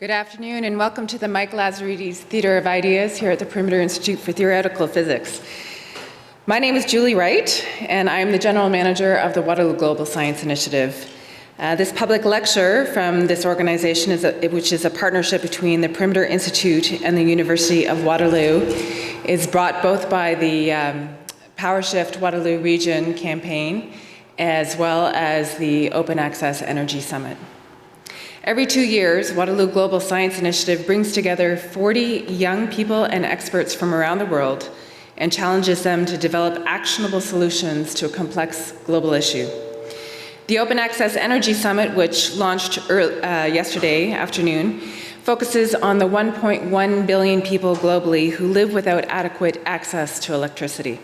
Good afternoon and welcome to the Mike Lazaridis Theatre of Ideas here at the Perimeter Institute for Theoretical Physics. My name is Julie Wright and I am the General Manager of the Waterloo Global Science Initiative. This public lecture from this organization, which is a partnership between the Perimeter Institute and the University of Waterloo, is brought both by the PowerShift Waterloo Region campaign as well as the OpenAccess Energy Summit. Every 2 years, Waterloo Global Science Initiative brings together 40 young people and experts from around the world and challenges them to develop actionable solutions to a complex global issue. The OpenAccess Energy Summit, which launched yesterday afternoon, focuses on the 1.1 billion people globally who live without adequate access to electricity.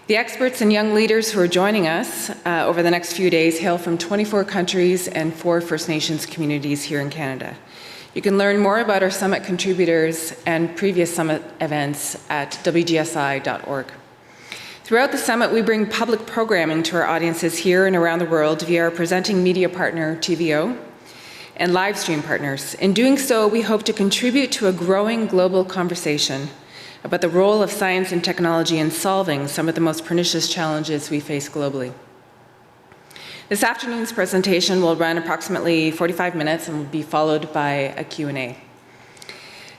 The experts and young leaders who are joining us over the next few days hail from 24 countries and 4 First Nations communities here in Canada. You can learn more about our summit contributors and previous summit events at WGSI.org. Throughout the summit, we bring public programming to our audiences here and around the world via our presenting media partner, TVO, and live stream partners. In doing so, we hope to contribute to a growing global conversation about the role of science and technology in solving some of the most pernicious challenges we face globally. This afternoon's presentation will run approximately 45 minutes and will be followed by a Q&A.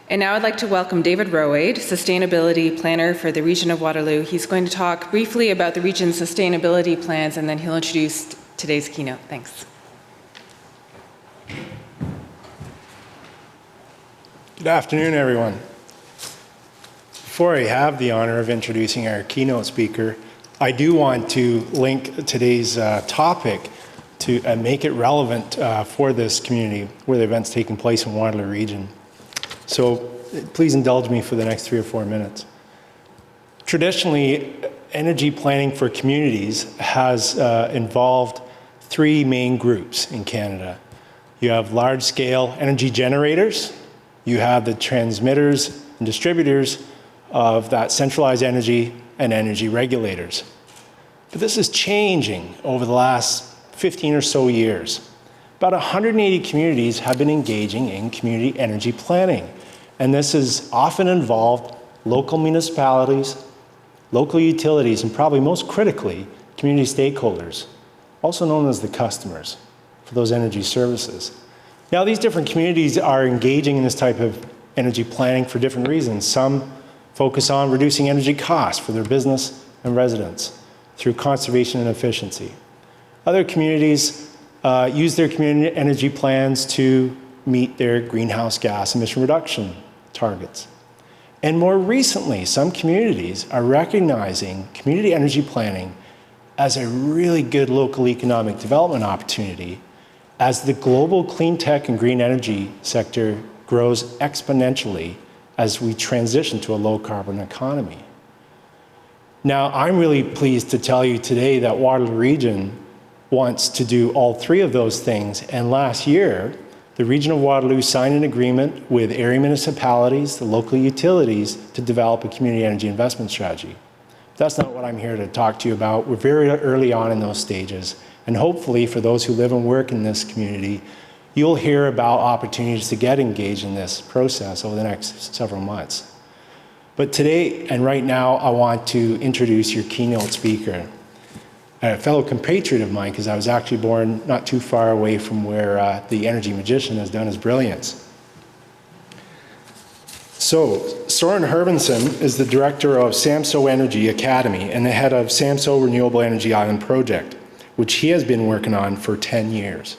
And now I'd like to welcome David Rowade, Sustainability Planner for the Region of Waterloo. He's going to talk briefly about the region's sustainability plans and then he'll introduce today's keynote. Thanks. Good afternoon, everyone. Before I have the honor of introducing our keynote speaker, I do want to link today's topic to make it relevant for this community where the event's taking place in Waterloo Region. So please indulge me for the next 3 or 4 minutes. Traditionally, energy planning for communities has involved 3 main groups in Canada. You have large-scale energy generators, you have the transmitters and distributors of that centralized energy and energy regulators. But this is changing over the last 15 or so years. About 180 communities have been engaging in community energy planning, and this has often involved local municipalities, local utilities, and probably most critically, community stakeholders, also known as the customers for those energy services. Now, these different communities are engaging in this type of energy planning for different reasons. Some focus on reducing energy costs for their business and residents through conservation and efficiency. Other communities use their community energy plans to meet their greenhouse gas emission reduction targets. And more recently, some communities are recognizing community energy planning as a really good local economic development opportunity as the global clean tech and green energy sector grows exponentially as we transition to a low-carbon economy. Now, I'm really pleased to tell you today that Waterloo Region wants to do all 3 of those things, and last year, the Region of Waterloo signed an agreement with area municipalities, the local utilities, to develop a community energy investment strategy. That's not what I'm here to talk to you about. We're very early on in those stages, and hopefully for those who live and work in this community, you'll hear about opportunities to get engaged in this process over the next several months. But today and right now, I want to introduce your keynote speaker, a fellow compatriot of mine, because I was actually born not too far away from where the energy magician has done his brilliance. So, Søren Hermansen is the director of Samsø Energy Academy and the head of Samsø Renewable Energy Island project, which he has been working on for 10 years.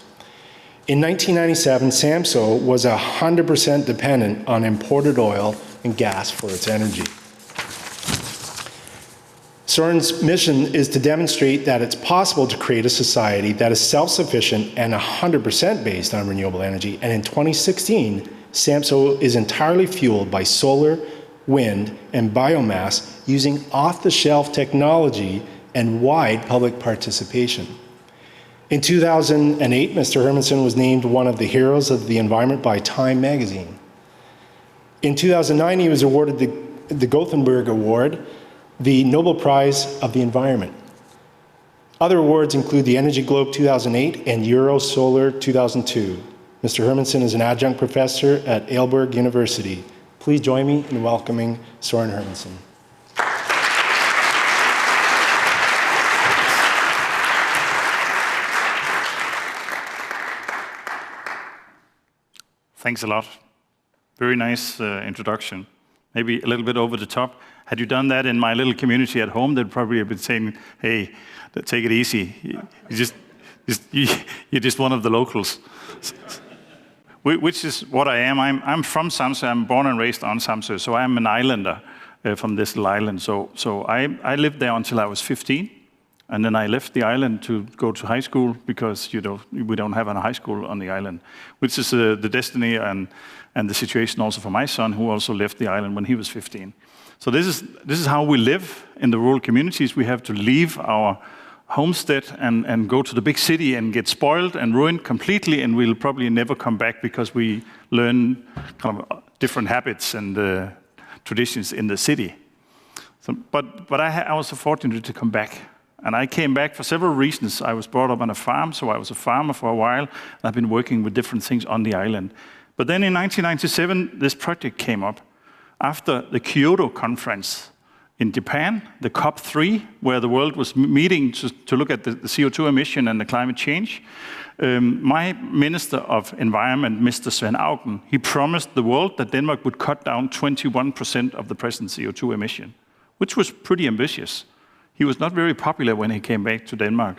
In 1997, Samsø was 100% dependent on imported oil and gas for its energy. Søren's mission is to demonstrate that it's possible to create a society that is self-sufficient and 100% based on renewable energy. And in 2016, Samsø is entirely fueled by solar, wind, and biomass using off-the-shelf technology and wide public participation. In 2008, Mr. Hermansen was named one of the heroes of the environment by Time magazine. In 2009, he was awarded the Gothenburg Award, the Nobel Prize of the Environment. Other awards include the Energy Globe 2008 and Euro Solar 2002. Mr. Hermansen is an adjunct professor at Aalborg University. Please join me in welcoming Søren Hermansen. Thanks a lot. Very nice introduction. Maybe a little bit over the top. Had you done that in my little community at home, they'd probably have been saying, hey, take it easy. You're just one of the locals. Which is what I am. I'm from Samsø. I'm born and raised on Samsø, so I'm an islander from this little island. So I lived there until I was 15. And then I left the island to go to high school because we don't have a high school on the island, which is the destiny and the situation also for my son, who also left the island when he was 15. So this is how we live in the rural communities. We have to leave our homestead and go to the big city and get spoiled and ruined completely, and we'll probably never come back because we learn kind of different habits and traditions in the city. So, but I was so fortunate to come back. And I came back for several reasons. I was brought up on a farm, so I was a farmer for a while, and I've been working with different things on the island. But then in 1997, this project came up. After the Kyoto conference in Japan, the COP3, where the world was meeting to look at the CO2 emission and the climate change, my Minister of Environment, Mr. Svend Auken, he promised the world that Denmark would cut down 21% of the present CO2 emission, which was pretty ambitious. He was not very popular when he came back to Denmark.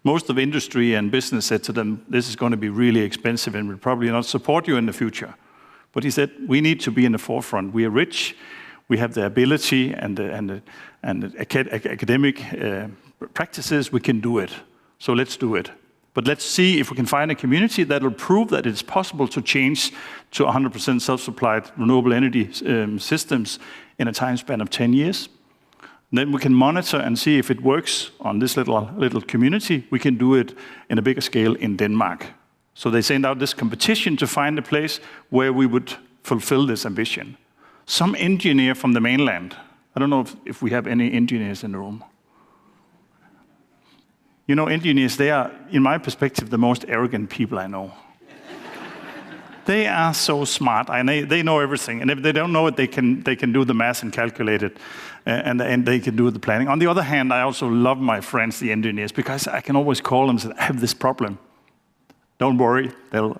Most of industry and business said to them, this is going to be really expensive and we'll probably not support you in the future. But he said, we need to be in the forefront. We are rich, we have the ability and the academic practices, we can do it. So let's do it. But let's see if we can find a community that will prove that it's possible to change to 100% self-supplied renewable energy systems in a time span of 10 years. Then we can monitor and see if it works on this little community. We can do it in a bigger scale in Denmark. So they sent out this competition to find a place where we would fulfill this ambition. Some engineer from the mainland. I don't know if we have any engineers in the room. You know, engineers, they are, in my perspective, the most arrogant people I know. They are so smart, and they know everything. And if they don't know it, they can do the math and calculate it, and they can do the planning. On the other hand, I also love my friends, the engineers, because I can always call them and say, I have this problem. Don't worry, they'll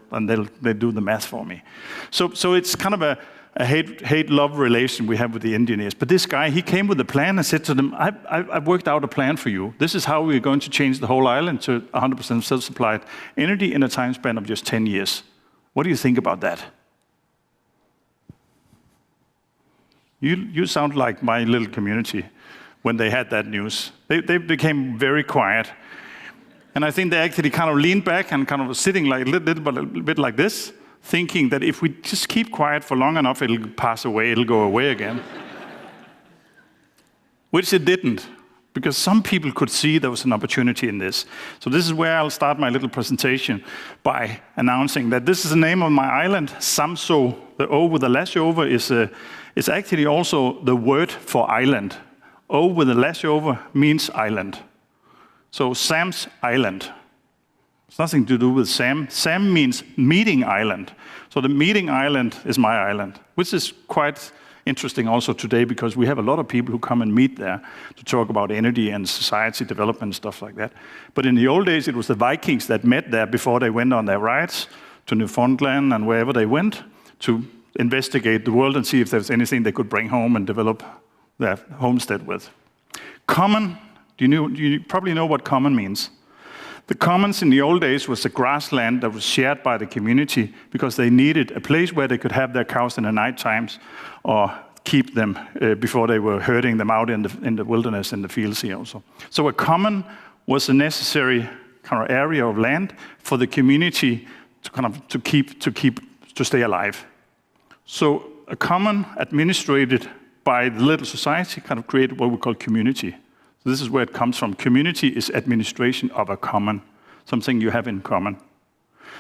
do the math for me. So it's kind of a hate-love relation we have with the engineers. But this guy, he came with a plan and said to them, I've worked out a plan for you. This is how we're going to change the whole island to 100% self-supplied energy in a time span of just 10 years. What do you think about that? You sound like my little community when they had that news. They became very quiet. And I think they actually kind of leaned back and kind of sitting like a little bit like this, thinking that if we just keep quiet for long enough, it'll pass away, it'll go away again. Which it didn't, because some people could see there was an opportunity in this. So this is where I'll start my little presentation by announcing that this is the name of my island, Samsø. The O with the lash over is actually also the word for island. O with the lash over means island. So Sam's Island. It's nothing to do with Sam. Sam means meeting island. So the meeting island is my island, which is quite interesting also today because we have a lot of people who come and meet there to talk about energy and society development and stuff like that. But in the old days, it was the Vikings that met there before they went on their rides to Newfoundland and wherever they went to investigate the world and see if there's anything they could bring home and develop their homestead with. Common, you probably know what common means. The commons in the old days was the grassland that was shared by the community because they needed a place where they could have their cows in the night times or keep them before they were herding them out in the wilderness, in the fields here also. So a common was a necessary kind of area of land for the community to stay alive. So a common administrated by the little society kind of created what we call community. So this is where it comes from. Community is administration of a common, something you have in common.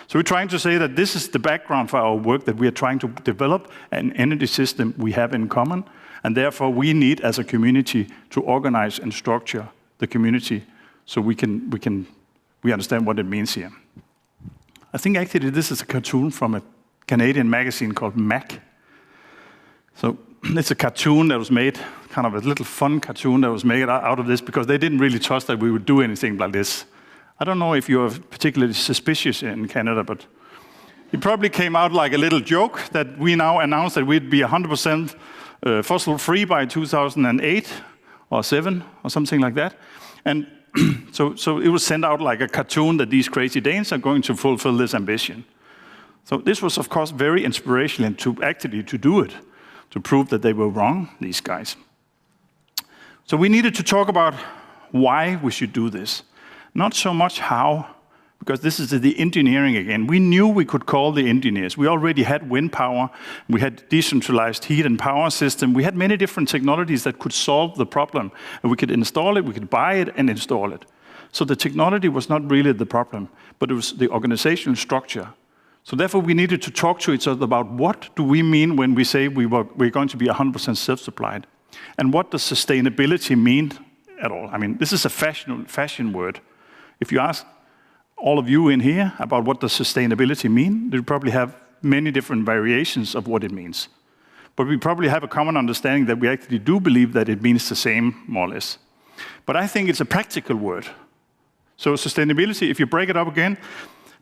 So we're trying to say that this is the background for our work, that we are trying to develop an energy system we have in common, and therefore we need as a community to organize and structure the community so we understand what it means here. I think actually this is a cartoon from a Canadian magazine called Mac. So it's a cartoon that was made, kind of a little fun cartoon that was made out of this because they didn't really trust that we would do anything like this. I don't know if you're particularly suspicious in Canada, but it probably came out like a little joke that we now announced that we'd be 100% fossil-free by 2008 or 7 or something like that. And so it was sent out like a cartoon that these crazy Danes are going to fulfill this ambition. So this was, of course, very inspirational to do it, to prove that they were wrong, these guys. So we needed to talk about why we should do this. Not so much how, because this is the engineering again. We knew we could call the engineers. We already had wind power. We had decentralized heat and power system. We had many different technologies that could solve the problem. And we could install it, we could buy it and install it. So the technology was not really the problem, but it was the organizational structure. So therefore, we needed to talk to each other about what do we mean when we say we're going to be 100% self-supplied? And what does sustainability mean at all? I mean, this is a fashion word. If you ask all of you in here about what does sustainability mean, you probably have many different variations of what it means. But we probably have a common understanding that we actually do believe that it means the same, more or less. But I think it's a practical word. So sustainability, if you break it up again,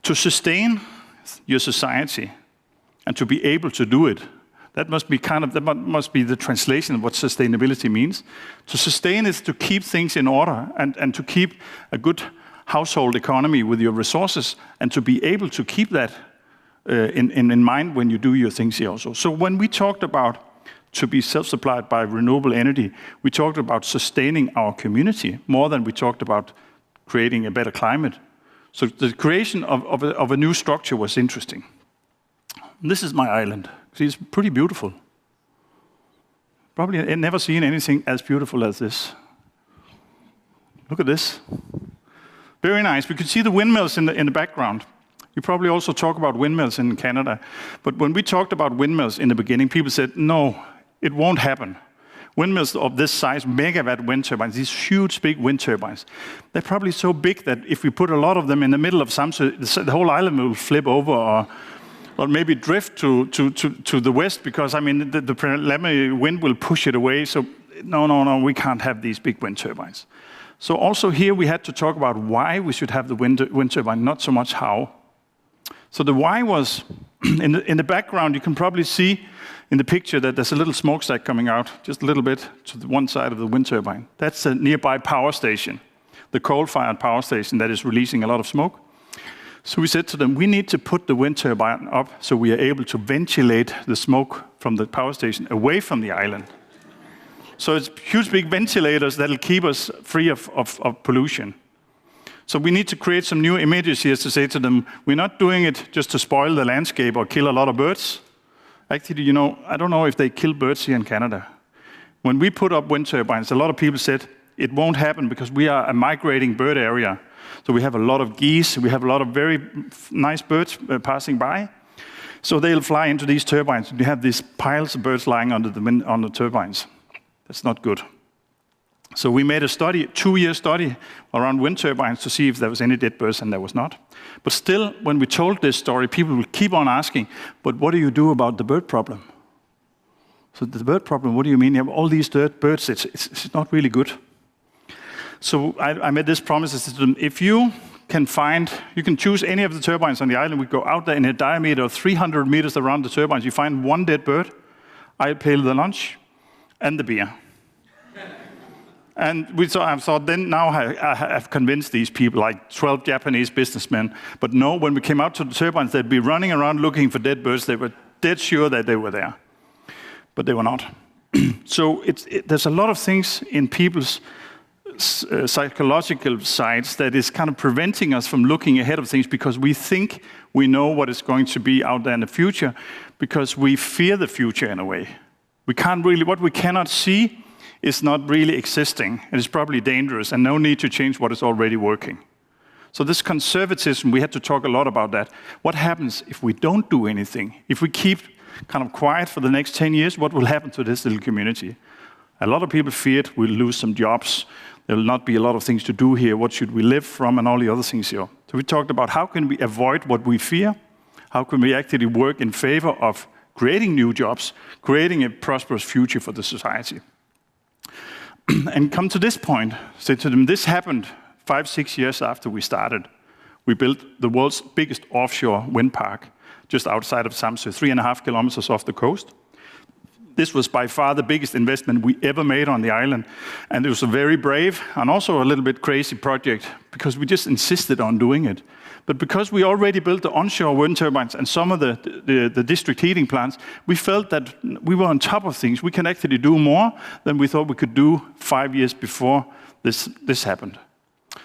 to sustain your society and to be able to do it, that must be the translation of what sustainability means. To sustain is to keep things in order and to keep a good household economy with your resources, and to be able to keep that in mind when you do your things here also. So when we talked about to be self-supplied by renewable energy, we talked about sustaining our community more than we talked about creating a better climate. So the creation of a new structure was interesting. This is my island. See, it's pretty beautiful. Probably I've never seen anything as beautiful as this. Look at this. Very nice. We could see the windmills in the background. You probably also talk about windmills in Canada. But when we talked about windmills in the beginning, people said, no, it won't happen. Windmills of this size, megawatt wind turbines, these huge, big wind turbines, they're probably so big that if we put a lot of them in the middle of Samsø, the whole island will flip over or maybe drift to the west because, I mean, the preliminary wind will push it away. So no, we can't have these big wind turbines. So also here we had to talk about why we should have the wind turbine, not so much how. So the why was, in the background, you can probably see in the picture that there's a little smokestack coming out, just a little bit to the one side of the wind turbine. That's a nearby power station, the coal-fired power station that is releasing a lot of smoke. So we said to them, we need to put the wind turbine up so we are able to ventilate the smoke from the power station away from the island. So it's huge big ventilators that'll keep us free of pollution. So we need to create some new images here to say to them, we're not doing it just to spoil the landscape or kill a lot of birds. Actually, you know, I don't know if they kill birds here in Canada. When we put up wind turbines, a lot of people said it won't happen because we are a migrating bird area. So we have a lot of geese, we have a lot of very nice birds passing by. So they'll fly into these turbines. You have these piles of birds lying on the turbines. That's not good. So we made a study, a 2-year study around wind turbines to see if there was any dead birds, and there was not. But still, when we told this story, people will keep on asking, but what do you do about the bird problem? So the bird problem, what do you mean? You have all these dead birds, it's not really good. So I made this promise to them, if you can choose any of the turbines on the island, we go out there in a diameter of 300 meters around the turbines, you find one dead bird, I'll pay the lunch and the beer. And I thought, then now I have convinced these people, like 12 Japanese businessmen. But no, when we came out to the turbines, they'd be running around looking for dead birds. They were dead sure that they were there. But they were not. So there's a lot of things in people's psychological sides that is kind of preventing us from looking ahead of things because we think we know what is going to be out there in the future because we fear the future in a way. What we cannot see is not really existing. It is probably dangerous and no need to change what is already working. So this conservatism, we had to talk a lot about that. What happens if we don't do anything? If we keep kind of quiet for the next 10 years, what will happen to this little community? A lot of people feared we'll lose some jobs. There will not be a lot of things to do here. What should we live from and all the other things here. So we talked about how can we avoid what we fear? How can we actually work in favor of creating new jobs, creating a prosperous future for the society? And come to this point, say to them, this happened 5-6 years after we started. We built the world's biggest offshore wind park just outside of Samsø, 3.5 kilometers off the coast. This was by far the biggest investment we ever made on the island. And it was a very brave and also a little bit crazy project because we just insisted on doing it. But because we already built the onshore wind turbines and some of the district heating plants, we felt that we were on top of things. We can actually do more than we thought we could do 5 years before this happened.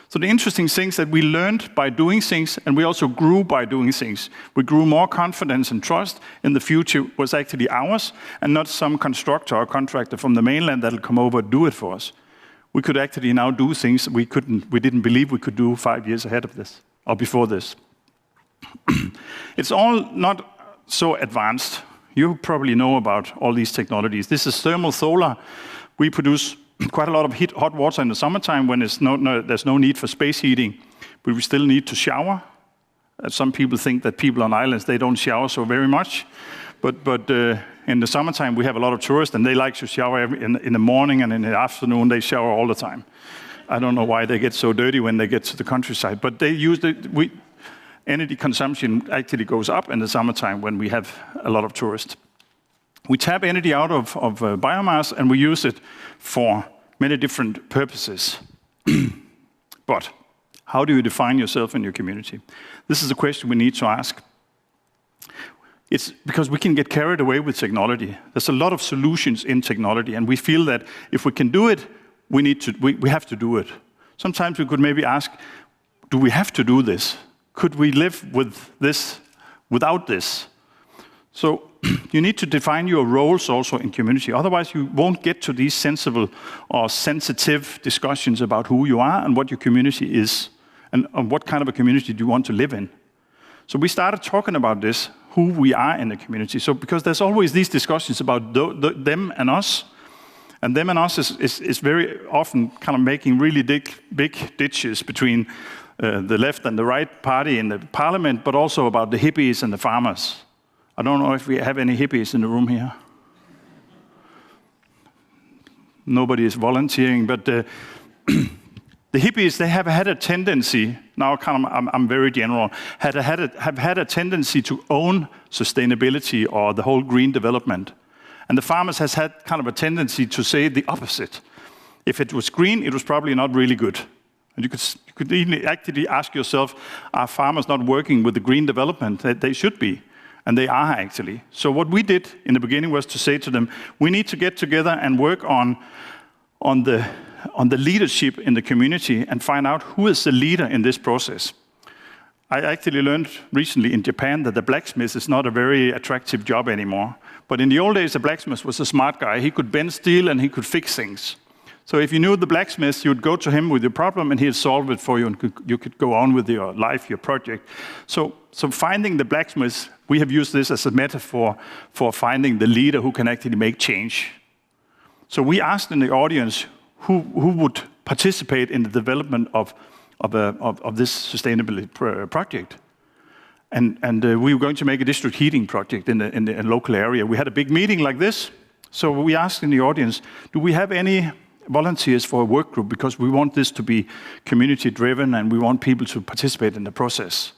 So the interesting things that we learned by doing things, and we also grew by doing things. We grew more confidence and trust in the future was actually ours, and not some constructor or contractor from the mainland that'll come over and do it for us. We could actually now do things we didn't believe we could do 5 years ahead of this, or before this. It's all not so advanced. You probably know about all these technologies. This is thermal solar. We produce quite a lot of hot water in the summertime when there's no need for space heating, but we still need to shower. Some people think that people on islands, they don't shower so very much. But in the summertime, we have a lot of tourists, and they like to shower in the morning, and in the afternoon, they shower all the time. I don't know why they get so dirty when they get to the countryside, but they use energy consumption actually goes up in the summertime when we have a lot of tourists. We tap energy out of biomass, and we use it for many different purposes. But how do you define yourself in your community? This is a question we need to ask. It's because we can get carried away with technology. There's a lot of solutions in technology, and we feel that if we can do it, we have to do it. Sometimes we could maybe ask, do we have to do this? Could we live with this without this? So you need to define your roles also in community. Otherwise, you won't get to these sensible or sensitive discussions about who you are and what your community is, and what kind of a community do you want to live in. So we started talking about this, who we are in the community. So because there's always these discussions about them and us, and them and us is very often kind of making really big ditches between the left and the right party in the parliament, but also about the hippies and the farmers. I don't know if we have any hippies in the room here. Nobody is volunteering, but the hippies, they have had a tendency, now I'm very general, have had a tendency to own sustainability or the whole green development. And the farmers has had kind of a tendency to say the opposite. If it was green, it was probably not really good. And you could even actually ask yourself, are farmers not working with the green development that they should be? And they are actually. So what we did in the beginning was to say to them, we need to get together and work on the leadership in the community and find out who is the leader in this process. I actually learned recently in Japan that the blacksmith is not a very attractive job anymore. But in the old days, the blacksmith was a smart guy. He could bend steel and he could fix things. So if you knew the blacksmith, you would go to him with your problem and he'd solve it for you, and you could go on with your life, your project. So finding the blacksmith, we have used this as a metaphor for finding the leader who can actually make change. So we asked in the audience who would participate in the development of this sustainability project. And we were going to make a district heating project in the local area. We had a big meeting like this. So we asked in the audience, do we have any volunteers for a work group, because we want this to be community driven and we want people to participate in the process.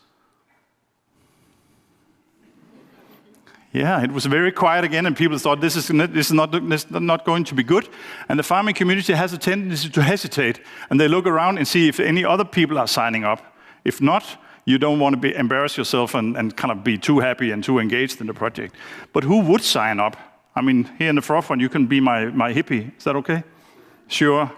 Yeah, it was very quiet again, and people thought this is not going to be good. And the farming community has a tendency to hesitate, and they look around and see if any other people are signing up. If not, you don't want to embarrass yourself and kind of be too happy and too engaged in the project. But who would sign up? I mean, here in the front, you can be my hippie. Is that okay? Sure.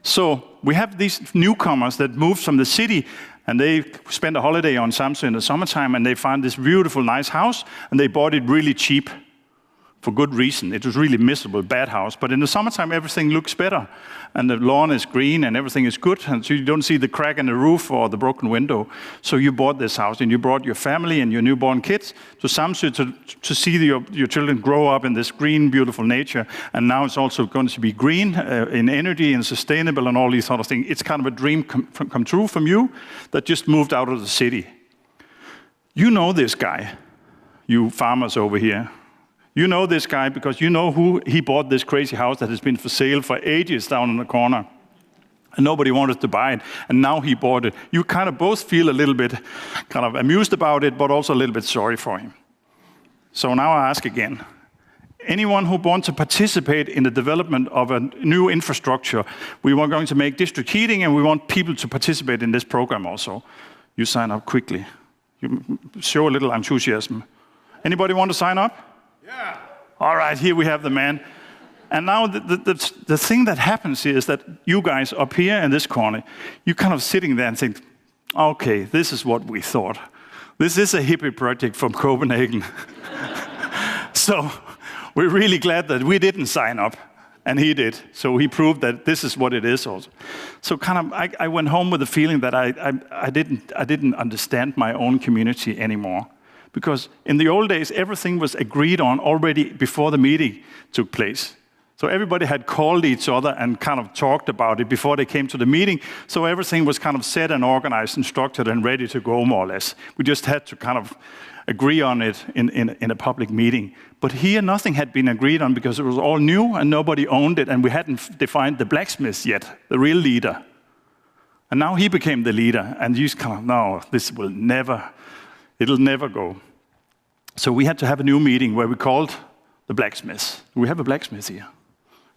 So we have these newcomers that moved from the city, and they spent a holiday on Samsø in the summertime, and they found this beautiful, nice house, and they bought it really cheap. for good reason. It was really miserable, bad house. But in the summertime, everything looks better. And the lawn is green and everything is good. And so you don't see the crack in the roof or the broken window. So you bought this house and you brought your family and your newborn kids to Samsø to see your children grow up in this green, beautiful nature. And now it's also going to be green in energy and sustainable and all these sort of things. It's kind of a dream come true from you that just moved out of the city. You know this guy, you farmers over here. You know this guy because you know who he bought this crazy house that has been for sale for ages down in the corner. And nobody wanted to buy it, and now he bought it. You kind of both feel a little bit kind of amused about it, but also a little bit sorry for him. So now I ask again. Anyone who wants to participate in the development of a new infrastructure, we are going to make district heating, and we want people to participate in this program also. You sign up quickly. You show a little enthusiasm. Anybody want to sign up? Yeah. All right, here we have the man. And now the thing that happens here is that you guys up here in this corner, you're kind of sitting there and think, okay, this is what we thought. This is a hippie project from Copenhagen. So we're really glad that we didn't sign up, and he did. So he proved that this is what it is also. So kind of, I went home with the feeling that I didn't understand my own community anymore. Because in the old days, everything was agreed on already before the meeting took place. So everybody had called each other and kind of talked about it before they came to the meeting. So everything was kind of set and organized and structured and ready to go, more or less. We just had to kind of agree on it in a public meeting. But here, nothing had been agreed on because it was all new and nobody owned it, and we hadn't defined the blacksmith yet, the real leader. And now he became the leader, and he's kind of, no, this will never, it'll never go. So we had to have a new meeting where we called the blacksmiths. We have a blacksmith here.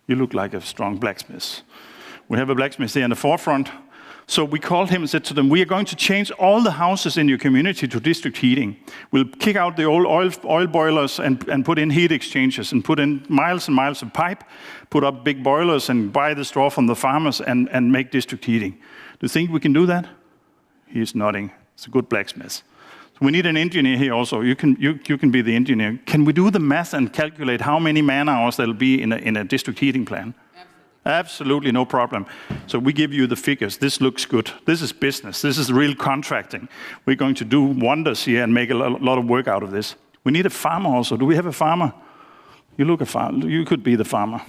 You look like a strong blacksmith. We have a blacksmith here in the forefront. So we called him and said to them, we are going to change all the houses in your community to district heating. We'll kick out the old oil boilers and put in heat exchangers and put in miles and miles of pipe, put up big boilers and buy the straw from the farmers and make district heating. Do you think we can do that? He's nodding. It's a good blacksmith. We need an engineer here also. You can be the engineer. Can we do the math and calculate how many man-hours there will be in a district heating plan? Absolutely, no problem. So we give you the figures. This looks good. This is business. This is real contracting. We're going to do wonders here and make a lot of work out of this. We need a farmer also. Do we have a farmer? You look a farmer. You could be the farmer.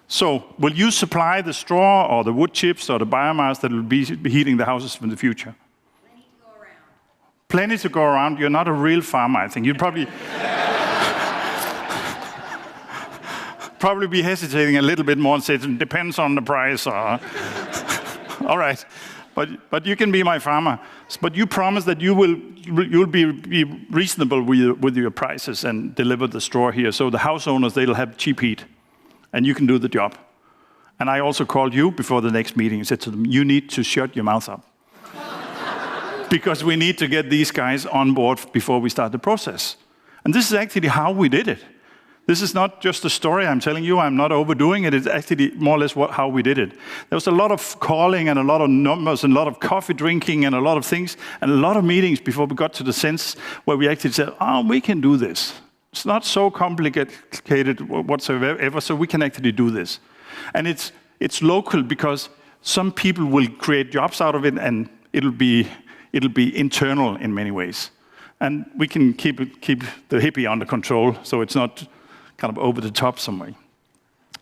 So will you supply the straw or the wood chips or the biomass that will be heating the houses in the future? Plenty to go around. You're not a real farmer, I think. You'd probably be hesitating a little bit more and say it depends on the price. Or all right, but you can be my farmer. But you promise that you'll be reasonable with your prices and deliver the straw here. So the house owners, they'll have cheap heat, and you can do the job. And I also called you before the next meeting and said to them, you need to shut your mouth up. Because we need to get these guys on board before we start the process. And this is actually how we did it. This is not just a story I'm telling you. I'm not overdoing it. It's actually more or less how we did it. There was a lot of calling and a lot of numbers and a lot of coffee drinking and a lot of things and a lot of meetings before we got to the sense where we actually said, we can do this. It's not so complicated whatsoever, so we can actually do this. And it's local because some people will create jobs out of it, and it'll be internal in many ways. And we can keep the hippie under control, so it's not kind of over the top some way.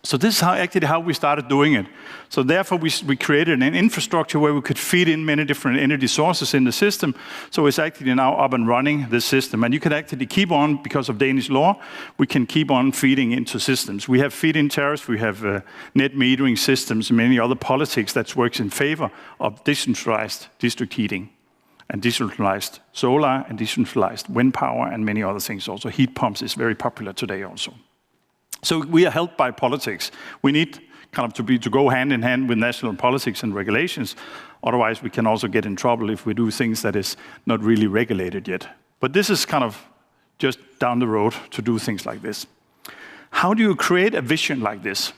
So this is how we started doing it. So therefore, we created an infrastructure where we could feed in many different energy sources in the system. So it's actually now up and running, this system. And you can actually keep on, because of Danish law, we can keep on feeding into systems. We have feed-in tariffs, we have net metering systems, and many other politics that works in favor of decentralized district heating, and decentralized solar, and decentralized wind power, and many other things also. Heat pumps is very popular today also. So we are helped by politics. We need kind of to go hand in hand with national politics and regulations. Otherwise, we can also get in trouble if we do things that is not really regulated yet. But this is kind of just down the road to do things like this. How do you create a vision like this?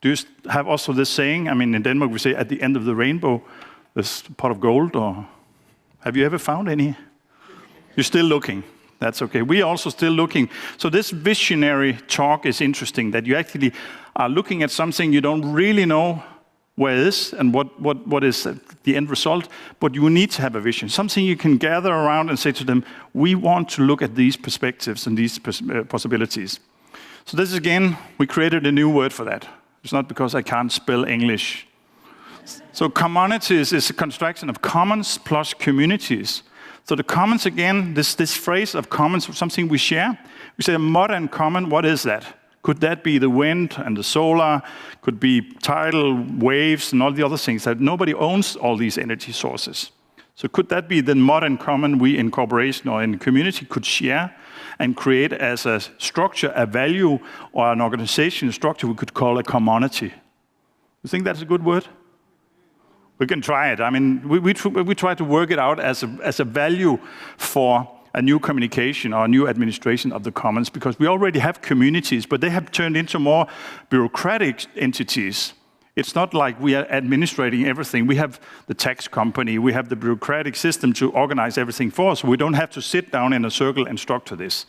Do you have also this saying? I mean, in Denmark, we say, at the end of the rainbow, there's a pot of gold, or have you ever found any? You're still looking. That's okay. We are also still looking. So this visionary talk is interesting, that you actually are looking at something you don't really know where it is and what is the end result, but you need to have a vision, something you can gather around and say to them, we want to look at these perspectives and these possibilities. So this is, again, we created a new word for that. It's not because I can't spell English. So commonities is a construction of commons plus communities. So the commons, again, this phrase of commons, something we share. We say a modern common, what is that? Could that be the wind and the solar? Could be tidal waves and all the other things that nobody owns all these energy sources. So could that be the modern common we in corporation or in community could share and create as a structure, a value, or an organization structure we could call a commodity? You think that's a good word? We can try it. I mean, we try to work it out as a value for a new communication or a new administration of the commons, because we already have communities, but they have turned into more bureaucratic entities. It's not like we are administrating everything. We have the tax company, we have the bureaucratic system to organize everything for us. We don't have to sit down in a circle and structure this.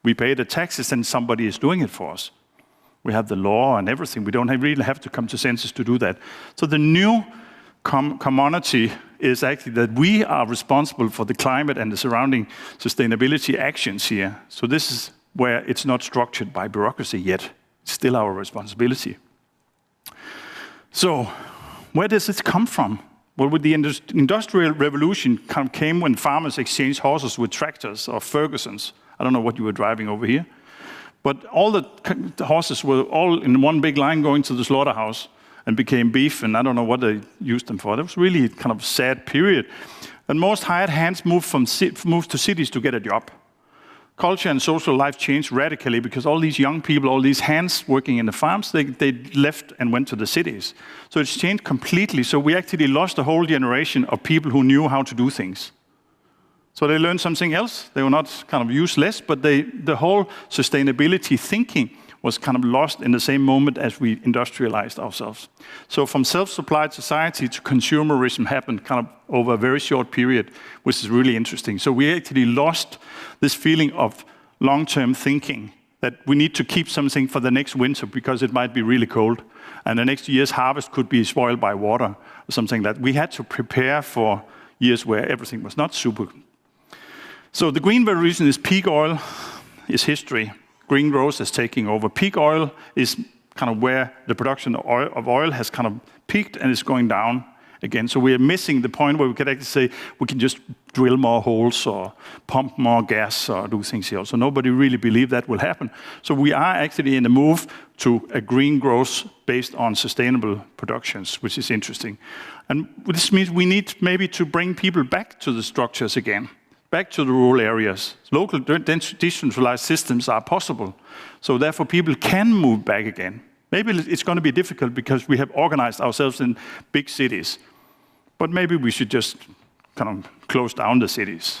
We pay the taxes and somebody is doing it for us. We have the law and everything. We don't really have to come to census to do that. So the new commodity is actually that we are responsible for the climate and the surrounding sustainability actions here. So this is where it's not structured by bureaucracy yet. It's still our responsibility. So where does this come from? Well, with the Industrial Revolution came when farmers exchanged horses with tractors or Fergusons. I don't know what you were driving over here. But all the horses were all in one big line going to the slaughterhouse and became beef, and I don't know what they used them for. That was really kind of a sad period. And most hired hands moved to cities to get a job. Culture and social life changed radically because all these young people, all these hands working in the farms, they left and went to the cities. So it's changed completely. So we actually lost a whole generation of people who knew how to do things. So they learned something else. They were not kind of useless, but the whole sustainability thinking was kind of lost in the same moment as we industrialized ourselves. So from self-supplied society to consumerism happened kind of over a very short period, which is really interesting. So we actually lost this feeling of long-term thinking, that we need to keep something for the next winter because it might be really cold, and the next year's harvest could be spoiled by water or something like that. We had to prepare for years where everything was not super. So the green revolution is peak oil, is history. Green growth is taking over. Peak oil is kind of where the production of oil has kind of peaked and is going down again. So we are missing the point where we could actually say we can just drill more holes or pump more gas or do things here. So nobody really believes that will happen. So we are actually in a move to a green growth based on sustainable productions, which is interesting. And this means we need maybe to bring people back to the structures again. Back to the rural areas. Local decentralized systems are possible. So therefore people can move back again. Maybe it's going to be difficult because we have organized ourselves in big cities. But maybe we should just kind of close down the cities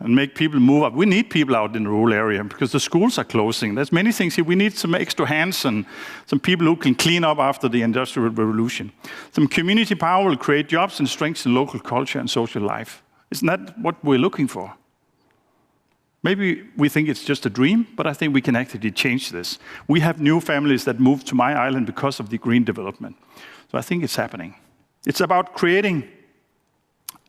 and make people move up. We need people out in the rural area because the schools are closing. There's many things here. We need some extra hands and some people who can clean up after the Industrial Revolution. Some community power will create jobs and strengthen local culture and social life. Isn't that what we're looking for? Maybe we think it's just a dream, but I think we can actually change this. We have new families that moved to my island because of the green development. So I think it's happening. It's about creating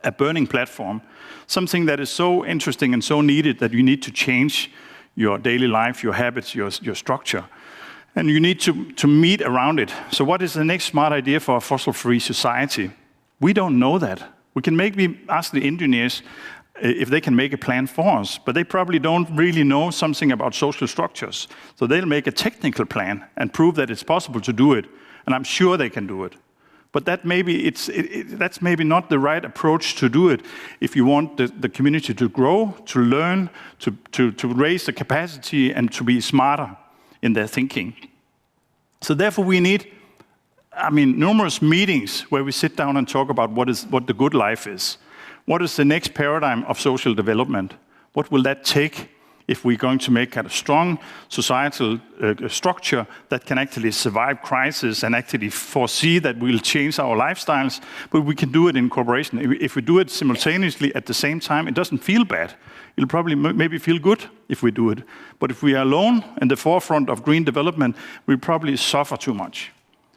a burning platform, something that is so interesting and so needed that you need to change your daily life, your habits, your structure. And you need to meet around it. So what is the next smart idea for a fossil-free society? We don't know that. We can maybe ask the engineers if they can make a plan for us, but they probably don't really know something about social structures. So they'll make a technical plan and prove that it's possible to do it, and I'm sure they can do it. But that that's maybe not the right approach to do it if you want the community to grow, to learn, to raise the capacity and to be smarter in their thinking. So therefore we need numerous meetings where we sit down and talk about what the good life is. What is the next paradigm of social development? What will that take if we're going to make kind of strong societal structure that can actually survive crisis and actually foresee that we'll change our lifestyles, but we can do it in cooperation. If we do it simultaneously at the same time, it doesn't feel bad. It'll probably maybe feel good if we do it. But if we are alone in the forefront of green development, we'll probably suffer too much.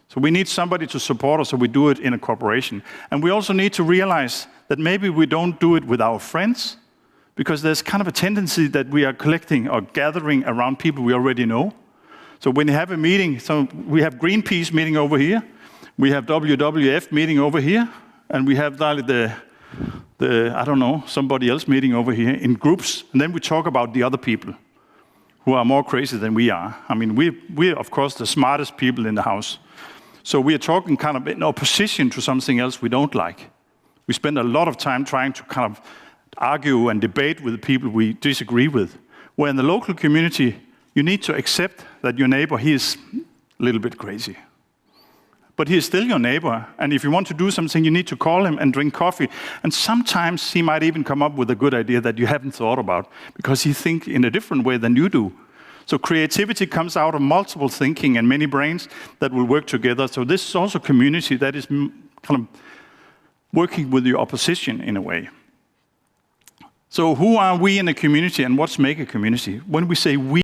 So we need somebody to support us, so we do it in a cooperation. And we also need to realize that maybe we don't do it with our friends, because there's kind of a tendency that we are collecting or gathering around people we already know. So when you have a meeting, so we have Greenpeace meeting over here, we have WWF meeting over here, and we have the I don't know, somebody else meeting over here in groups, and then we talk about the other people who are more crazy than we are. I mean, we're of course the smartest people in the house. So we are talking kind of in opposition to something else we don't like. We spend a lot of time trying to kind of argue and debate with the people we disagree with. Where in the local community, you need to accept that your neighbor, he is a little bit crazy. But he is still your neighbor, and if you want to do something, you need to call him and drink coffee. And sometimes he might even come up with a good idea that you haven't thought about, because he thinks in a different way than you do. So creativity comes out of multiple thinking and many brains that will work together. So this is also community that is kind of working with your opposition in a way. So who are we in a community, and what's make a community? When we say we,